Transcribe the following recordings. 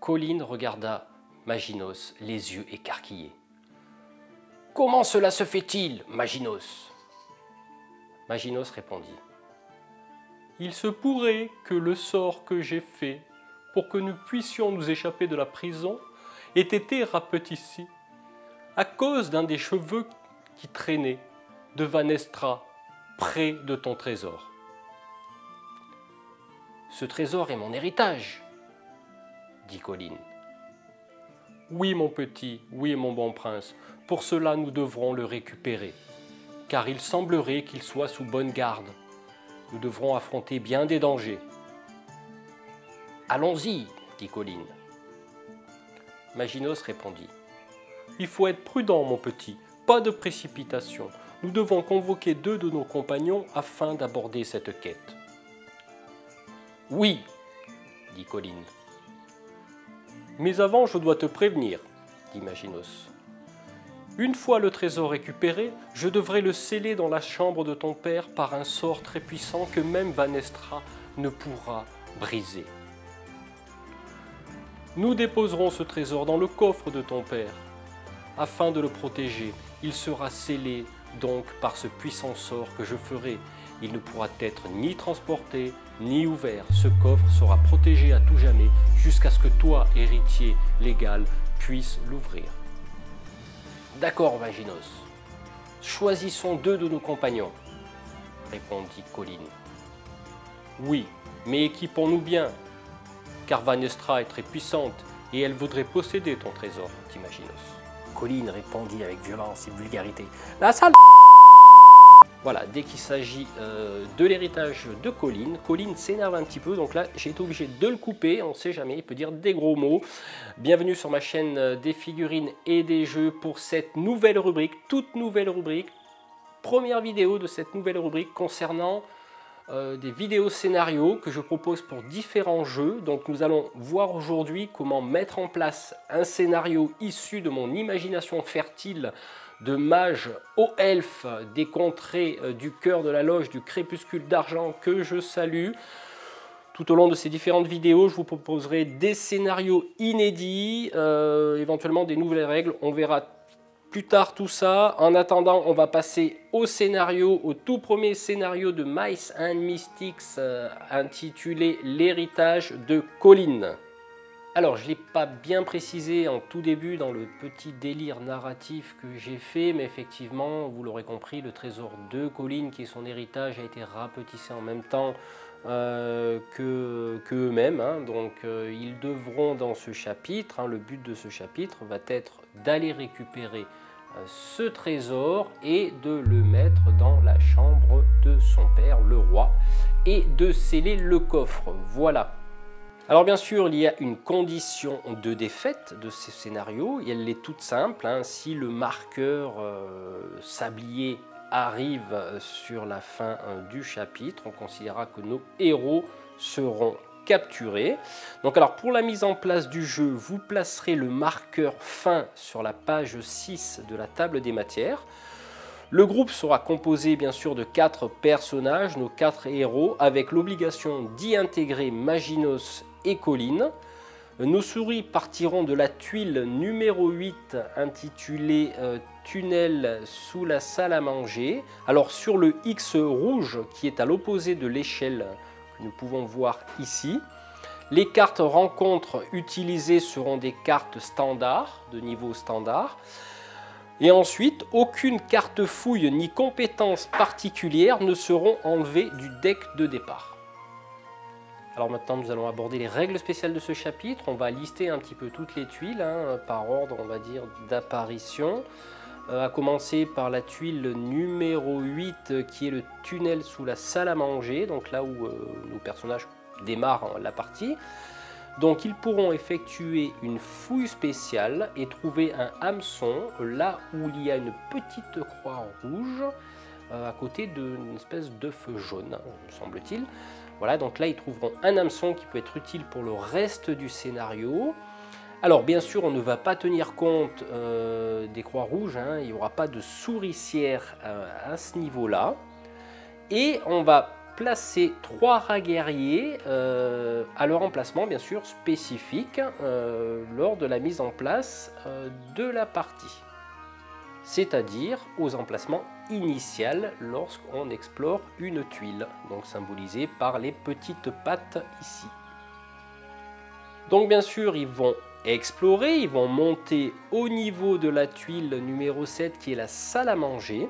Colline regarda Maginos, les yeux écarquillés. « Comment cela se fait-il, Maginos ?» Maginos répondit. « Il se pourrait que le sort que j'ai fait pour que nous puissions nous échapper de la prison ait été rapetissé à cause d'un des cheveux qui traînaient de Vanestra près de ton trésor. Ce trésor est mon héritage, dit Colline. Oui, mon petit, oui, mon bon prince, pour cela nous devrons le récupérer, car il semblerait qu'il soit sous bonne garde. Nous devrons affronter bien des dangers. Allons-y, dit Colline. Maginos répondit. Il faut être prudent, mon petit, pas de précipitation. Nous devons convoquer 2 de nos compagnons afin d'aborder cette quête. Oui, dit Colline. Mais avant, je dois te prévenir, dit Maginos. Une fois le trésor récupéré, je devrais le sceller dans la chambre de ton père par un sort très puissant que même Vanestra ne pourra briser. Nous déposerons ce trésor dans le coffre de ton père. Afin de le protéger, il sera scellé donc par ce puissant sort que je ferai. Il ne pourra être ni transporté, ni ouvert. Ce coffre sera protégé à tout jamais jusqu'à ce que toi, héritier légal, puisses l'ouvrir. D'accord, Maginos. Choisissons 2 de nos compagnons, répondit Colline. Oui, mais équipons-nous bien, car Vanestra est très puissante et elle voudrait posséder ton trésor, dit Maginos. Colline répondit avec violence et vulgarité. La sale. Voilà, dès qu'il s'agit de l'héritage de Colline, Colline s'énerve un petit peu, donc là j'ai été obligé de le couper, on ne sait jamais, il peut dire des gros mots. Bienvenue sur ma chaîne des figurines et des jeux pour cette nouvelle rubrique, toute nouvelle rubrique, première vidéo de cette nouvelle rubrique concernant des vidéos scénarios que je propose pour différents jeux. Donc nous allons voir aujourd'hui comment mettre en place un scénario issu de mon imagination fertile de mage aux elfes des contrées du cœur de la loge du crépuscule d'argent que je salue. Tout au long de ces différentes vidéos, je vous proposerai des scénarios inédits, éventuellement des nouvelles règles. On verra plus tard tout ça. En attendant, on va passer au scénario, au tout premier scénario de Mice and Mystics intitulé L'héritage de Colline. Alors, je ne l'ai pas bien précisé en tout début dans le petit délire narratif que j'ai fait, mais effectivement, vous l'aurez compris, le trésor de Colline, qui est son héritage, a été rapetissé en même temps qu'eux-mêmes. Hein. Donc, ils devront dans ce chapitre, le but de ce chapitre va être d'aller récupérer ce trésor et de le mettre dans la chambre de son père, le roi, et de sceller le coffre. Voilà. Alors bien sûr, il y a une condition de défaite de ce scénario, et elle est toute simple. Hein. Si le marqueur sablier arrive sur la fin du chapitre, on considérera que nos héros seront capturés. Donc alors pour la mise en place du jeu, vous placerez le marqueur fin sur la page 6 de la table des matières. Le groupe sera composé bien sûr de 4 personnages, nos 4 héros, avec l'obligation d'y intégrer Maginos et Colline. Nos souris partiront de la tuile numéro 8 intitulée Tunnel sous la salle à manger. Alors sur le X rouge qui est à l'opposé de l'échelle que nous pouvons voir ici, les cartes rencontres utilisées seront des cartes standards, de niveau standard. Et ensuite, aucune carte fouille ni compétence particulière ne seront enlevées du deck de départ. Alors maintenant, nous allons aborder les règles spéciales de ce chapitre. On va lister un petit peu toutes les tuiles, par ordre, on va dire, d'apparition. À commencer par la tuile numéro 8, qui est le tunnel sous la salle à manger, donc là où nos personnages démarrent la partie. Donc ils pourront effectuer une fouille spéciale et trouver un hameçon là où il y a une petite croix rouge à côté d'une espèce d'œuf jaune, me semble-t-il. Voilà, donc là ils trouveront un hameçon qui peut être utile pour le reste du scénario. Alors bien sûr on ne va pas tenir compte des croix rouges, il n'y aura pas de souricière à ce niveau-là. Et on va placer 3 rats guerriers à leur emplacement bien sûr spécifique lors de la mise en place de la partie, c'est-à-dire aux emplacements initial lorsqu'on explore une tuile, donc symbolisée par les petites pattes ici. Donc bien sûr ils vont explorer, ils vont monter au niveau de la tuile numéro 7 qui est la salle à manger.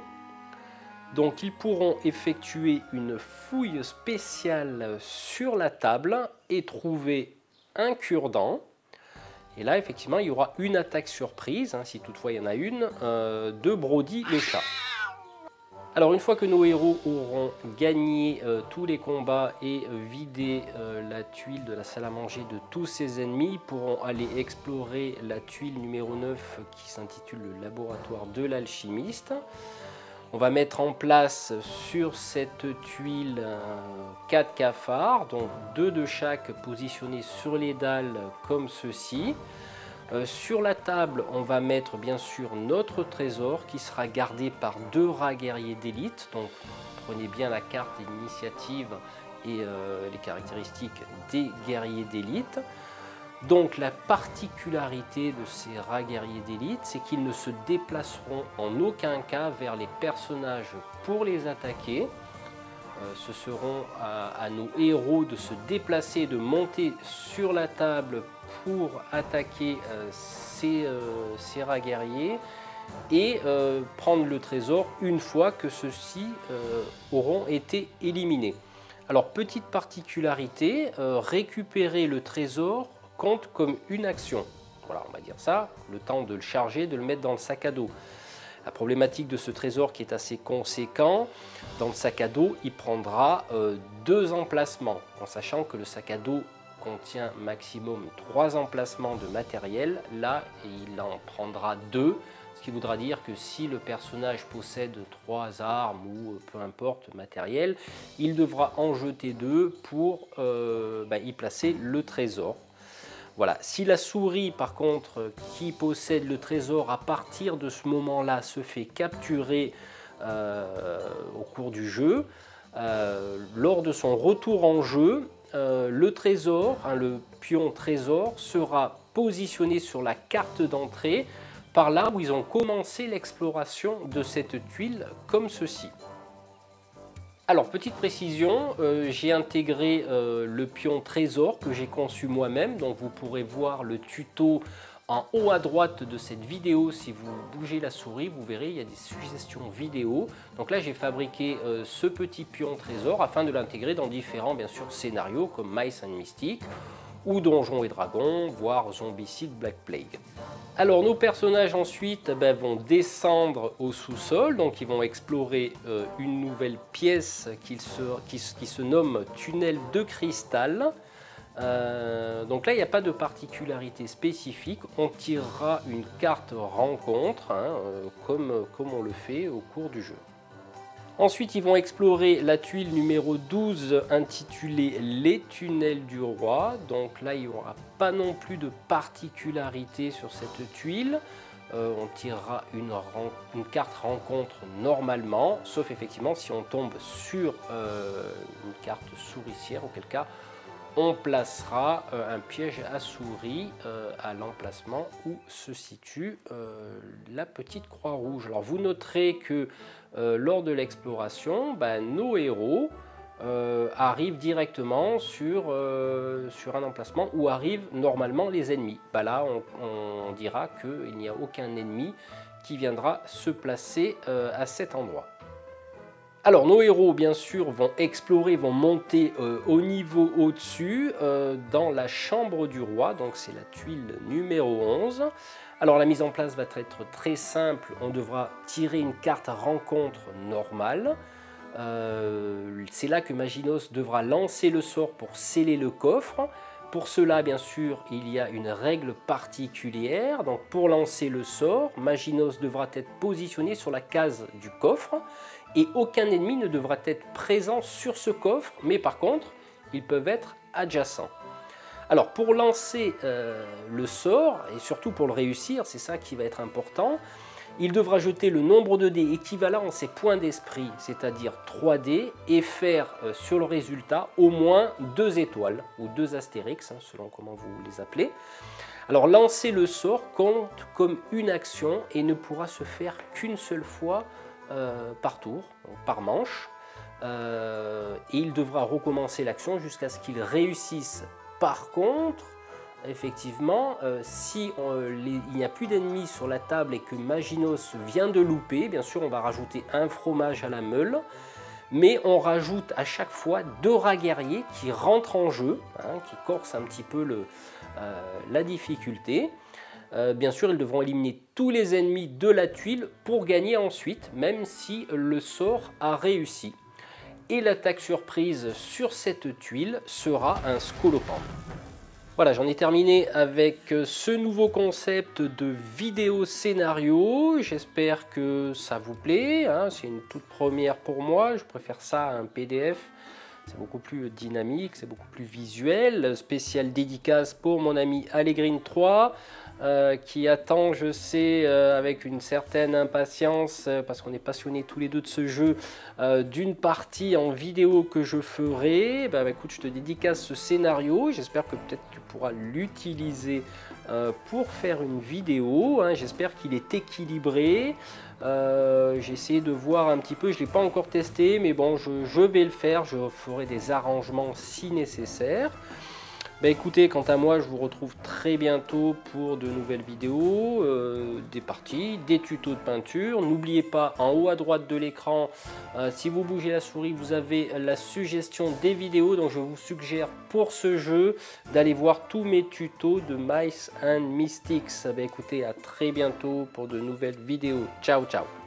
Donc ils pourront effectuer une fouille spéciale sur la table et trouver un cure-dent. Et là effectivement il y aura une attaque surprise, hein, si toutefois il y en a une, de Brody le chat. Alors une fois que nos héros auront gagné tous les combats et vidé la tuile de la salle à manger de tous ses ennemis, ils pourront aller explorer la tuile numéro 9 qui s'intitule le laboratoire de l'alchimiste. On va mettre en place sur cette tuile 4 cafards, donc 2 de chaque positionnés sur les dalles comme ceci. Sur la table, on va mettre bien sûr notre trésor qui sera gardé par 2 rats guerriers d'élite. Donc prenez bien la carte d'initiative et les caractéristiques des guerriers d'élite. Donc la particularité de ces rats guerriers d'élite, c'est qu'ils ne se déplaceront en aucun cas vers les personnages pour les attaquer. Ce seront à nos héros de se déplacer, de monter sur la table pour attaquer ces rats guerriers et prendre le trésor une fois que ceux-ci auront été éliminés. Alors petite particularité, récupérer le trésor compte comme une action. Voilà, on va dire ça, le temps de le charger, de le mettre dans le sac à dos. La problématique de ce trésor qui est assez conséquent, dans le sac à dos, il prendra 2 emplacements, en sachant que le sac à dos contient maximum 3 emplacements de matériel. Là, il en prendra 2, ce qui voudra dire que si le personnage possède 3 armes ou peu importe matériel, il devra en jeter 2 pour y placer le trésor. Voilà. Si la souris par contre qui possède le trésor à partir de ce moment-là se fait capturer au cours du jeu, lors de son retour en jeu, le trésor, le pion trésor sera positionné sur la carte d'entrée par là où ils ont commencé l'exploration de cette tuile comme ceci. Alors petite précision, j'ai intégré le pion trésor que j'ai conçu moi-même, donc vous pourrez voir le tuto en haut à droite de cette vidéo. Si vous bougez la souris, vous verrez, il y a des suggestions vidéo. Donc là j'ai fabriqué ce petit pion trésor afin de l'intégrer dans différents bien sûr scénarios comme Mice and Mystic ou Donjons et Dragons, voire Zombicide Black Plague. Alors nos personnages ensuite vont descendre au sous-sol, donc ils vont explorer une nouvelle pièce qui se nomme tunnel de cristal. Donc là il n'y a pas de particularité spécifique, on tirera une carte rencontre comme on le fait au cours du jeu. Ensuite, ils vont explorer la tuile numéro 12 intitulée Les tunnels du roi. Donc là, il n'y aura pas non plus de particularité sur cette tuile. On tirera une carte rencontre normalement, sauf effectivement si on tombe sur une carte souricière, auquel cas on placera un piège à souris à l'emplacement où se situe la petite croix rouge. Alors vous noterez que lors de l'exploration, nos héros arrivent directement sur un emplacement où arrivent normalement les ennemis. Là on dira qu'il n'y a aucun ennemi qui viendra se placer à cet endroit. Alors nos héros bien sûr vont explorer, vont monter au niveau au-dessus dans la chambre du roi, donc c'est la tuile numéro 11. Alors la mise en place va être très simple, on devra tirer une carte rencontre normale. C'est là que Maginos devra lancer le sort pour sceller le coffre. Pour cela, bien sûr, il y a une règle particulière. Donc pour lancer le sort, Maginos devra être positionné sur la case du coffre et aucun ennemi ne devra être présent sur ce coffre, mais par contre, ils peuvent être adjacents. Alors pour lancer le sort, et surtout pour le réussir, c'est ça qui va être important, Il devra jeter le nombre de dés équivalent à ses points d'esprit, c'est-à-dire 3 dés, et faire sur le résultat au moins 2 étoiles, ou 2 astérix, selon comment vous les appelez. Alors lancer le sort compte comme une action et ne pourra se faire qu'une seule fois par tour, par manche. Et il devra recommencer l'action jusqu'à ce qu'il réussisse. Par contre, effectivement, si il n'y a plus d'ennemis sur la table et que Maginos vient de louper, bien sûr on va rajouter un fromage à la meule, mais on rajoute à chaque fois 2 rats guerriers qui rentrent en jeu, qui corsent un petit peu la difficulté. Bien sûr, ils devront éliminer tous les ennemis de la tuile pour gagner ensuite, même si le sort a réussi. Et l'attaque surprise sur cette tuile sera un scolopendre. Voilà, j'en ai terminé avec ce nouveau concept de vidéo scénario. J'espère que ça vous plaît. C'est une toute première pour moi. Je préfère ça à un PDF. C'est beaucoup plus dynamique, c'est beaucoup plus visuel. Spécial dédicace pour mon ami Allegrine3 qui attend, je sais, avec une certaine impatience, parce qu'on est passionnés tous les deux de ce jeu, d'une partie en vidéo que je ferai. Écoute, je te dédicace ce scénario. J'espère que peut-être tu pourras l'utiliser pour faire une vidéo. J'espère qu'il est équilibré. J'ai essayé de voir un petit peu, je ne l'ai pas encore testé, mais bon, je vais le faire, je ferai des arrangements si nécessaire. Écoutez, quant à moi, je vous retrouve très bientôt pour de nouvelles vidéos, des parties, des tutos de peinture. N'oubliez pas, en haut à droite de l'écran, si vous bougez la souris, vous avez la suggestion des vidéos. Donc je vous suggère pour ce jeu d'aller voir tous mes tutos de Mice and Mystics. Écoutez, à très bientôt pour de nouvelles vidéos. Ciao, ciao!